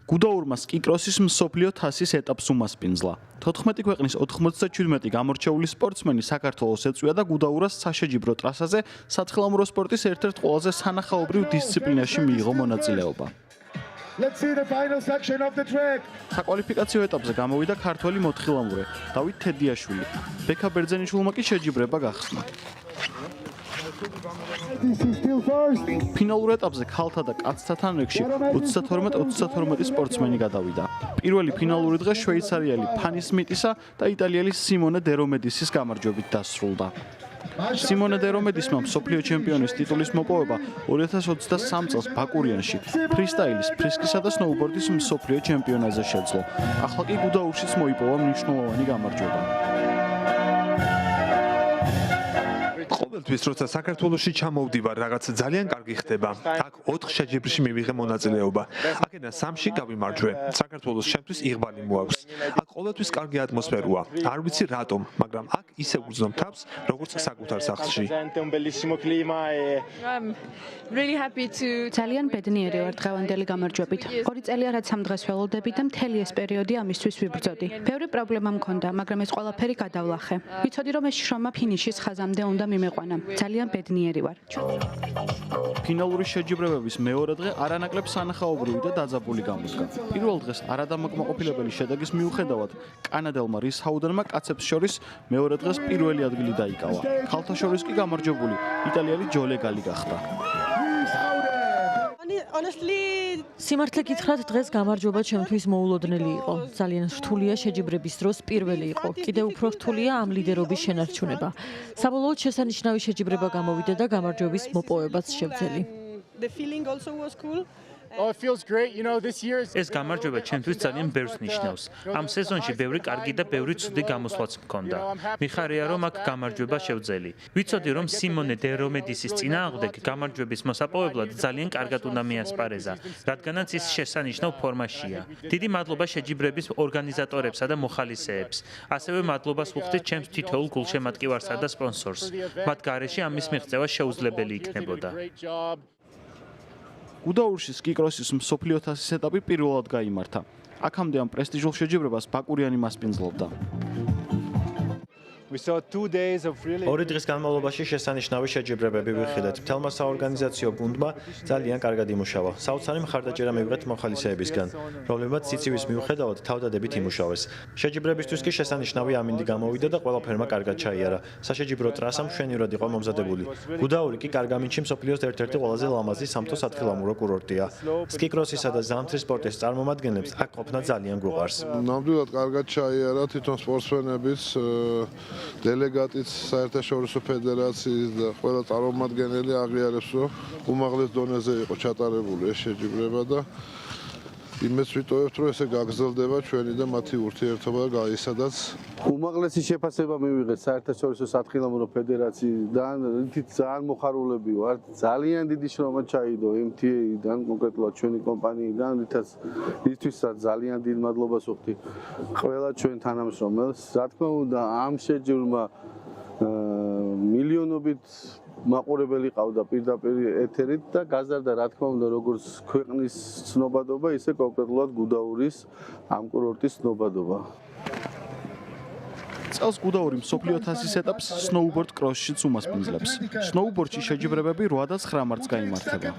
გუდაურმა სკიკროსის მსოფლიო თასის ეტაპს უმასპინძლა. 14 ქვეყნის 97 გამორჩეული სპორტსმენი საქართველოს ეწვია და გუდაურას საშეჯიბრო ტრასაზე სათხილამურო სპორტის ერთ-ერთ ყველაზე სანახაობრივ დისციპლინაში მიიღო მონაწილეობა. საკვალიფიკაციო ეტაპზე გამოვიდა ქართველი მოთხილამურე დავით თედიაშვილი. ბექა ბერძენიშვილმა კი შეჯიბრება გახსნა. ფინალურ ეტაპზე ქალთა და კაცთა თანრიგში 32-32 სპორტსმენი გადავიდა. პირველი ფინალური დღე შვეიცარიელი ფანი სმიტისა და იტალიელი სიმონე დერომედისის გამარჯვებით დასრულდა. სიმონე დერომედისმა მსოფლიო ჩემპიონის ტიტულის მოპოვება 2023 წელს ბაკურიანში ფრისტაილის, ფრისკისა და სნოუბორდის მსოფლიო ჩემპიონატზე შეძლო. ახლა კი გუდაურშიც მოიპოვა მნიშვნელოვანი გამარჯვება. ყოველთვის როცა საქართველოში ჩამოვდივარ, რაღაც ძალიან კარგი ხდება. აქ 4 შეჯიბრში მივიღე მონაწილეობა. აქედან 3-ში გავიმარჯვე. საქართველოს შემთთვის იღბალი მოაქვს. აქ ყოველთვის კარგი ატმოსფეროა. არ ვიცი რატომ, მაგრამ აქ ისე უგრძნობ თავს, როგორც საკუთარ სახლში. ძალიან ბედნიერი ვარ დღევანდელი გამარჯვებით. 2 წელია რაც ამ დღეს ველოდები და მთელი ეს პერიოდი ამისთვის ვიბრძოდი. ბევრი პრობლემა მქონდა, მაგრამ ეს ყველაფერი გადავლახე. ვიცოდი რომ ეს შრომა ფინიშის ხაზამდე უნდა მიმეყვანა. ძალიან ბედნიერი ვარ. ფინალური შეჯიბრებების მეორე დღე არანაკლებ სანახაობრივი და დაძაბული გამოდგა. პირველ დღეს არადამაკმაყოფილებელი შედეგის მიუხედავად, კანადელმა რის ჰაუდენმა კაცებს შორის მეორე დღეს პირველი ადგილი დაიკავა. ქალთა შორის კი გამარჯვებული იტალიელი ჯოლე გალი გახდა. სიმართლე გითხრათ, დღეს გამარჯვება ჩემთვის მოულოდნელი იყო. ძალიან რთულია შეჯიბრების დროს პირველი იყო. კიდევ უფრო რთულია ამ ლიდერობის შენარჩუნება. საბოლოოდ შესანიშნავი შეჯიბრება გამოვიდა და გამარჯვების მოპოვებაც შევძელი. ეს გამარჯვება ჩემთვის ძალიან ბევრს ნიშნავს. ამ სეზონში ბევრი კარგი და ბევრი ცუდი გამოსვლაც მქონდა. მიხარია რომ აქ გამარჯვება შევძელი. ვიცოდი რომ სიმონე დერომედისის წინააღმდეგ გამარჯვების მოსაპოვებლად ძალიან კარგად უნდა მიასპარეზა, რადგანაც ის შესანიშნავ ფორმაშია. დიდი მადლობა შეჯიბრების ორგანიზატორებსა და მოხალისეებს. ასევე მადლობას ვუხდით ჩემს თითოეულ გულშემატკივარსა და სპონსორს. მათ გარეშე ამის მიღწევა შეუძლებელი იქნებოდა. გუდაურში სკიკროსის მსოფლიო თასის ეტაპი პირველად გაიმართა. აქამდე ამ პრესტიჟულ შეჯიბრებას ბაკურიანი მასპინძლობდა. 2 დღის განმავლობაში შესანიშნავი შეჯიბრებები ვიხილეთ. მთელმა საორგანიზაციო გუნდმა ძალიან კარგად იმუშავა. საოცარი მხარდაჭერა მივიღეთ მოხალისეებისგან, რომლებმაც სიცივის მიუხედავად თავდადებით იმუშავეს. შეჯიბრებისთვის კი შესანიშნავი ამინდი გამოვიდა და ყველაფერმა კარგად ჩაიარა. საშეჯიბრო ტრასა მშვენივრად იყო მომზადებული. გუდაური კი კარგ ამინდში მსოფლიოს ერთ-ერთი ყველაზე ლამაზი სამთო სათხილამურო კურორტია. სკიკროსისა და ზამთრის სპორტის წარმომადგენლებს აქ ყოფნა ძალიან გვუყვარს. ნამდვილად კარგად ჩაიარა თვითონ სპორტსმენების დელეგატიც საერთაშორისო ფედერაციის და ყველა წარმომადგენელი აღიარებს, რომ უმაღლეს დონეზე იყო ჩატარებული ეს შეჯიბრება და იმეც ვიტოვებთ, რომ ესე გაგრძელდება ჩვენი და მათი ურთიერთობა და გაისადაც. უმაღლესი შეფასება მივიღეთ საერთაშორისო სათხილამურო ფედერაციიდან, რითიც ძალიან მოხარულები ვართ. ძალიან დიდი შრომა ჩაიდო MTA-დან, კონკრეტულად ჩვენი კომპანიიდან, რითვისაც ძალიან დიდ მადლობას ვუხდი ყველა ჩვენ თანამშრომელს. რა თქმა უნდა, ამ შეჯიბრმა მილიონობით მაყურებელი ყავდა პირდაპირ ეთერით და გაზარდა რა თქმა უნდა როგორც ქვეყნის ცნობადობა, ისე კონკრეტულად გუდაურის ამ კურორტის ცნობადობა. წელს გუდაური მსოფლიო თასის ეტაპს სნოუბორდ კროსშიც უმასპინძლებს. სნოუბორდში შეჯიბრებები 8 და 9 მარტს გაიმართება.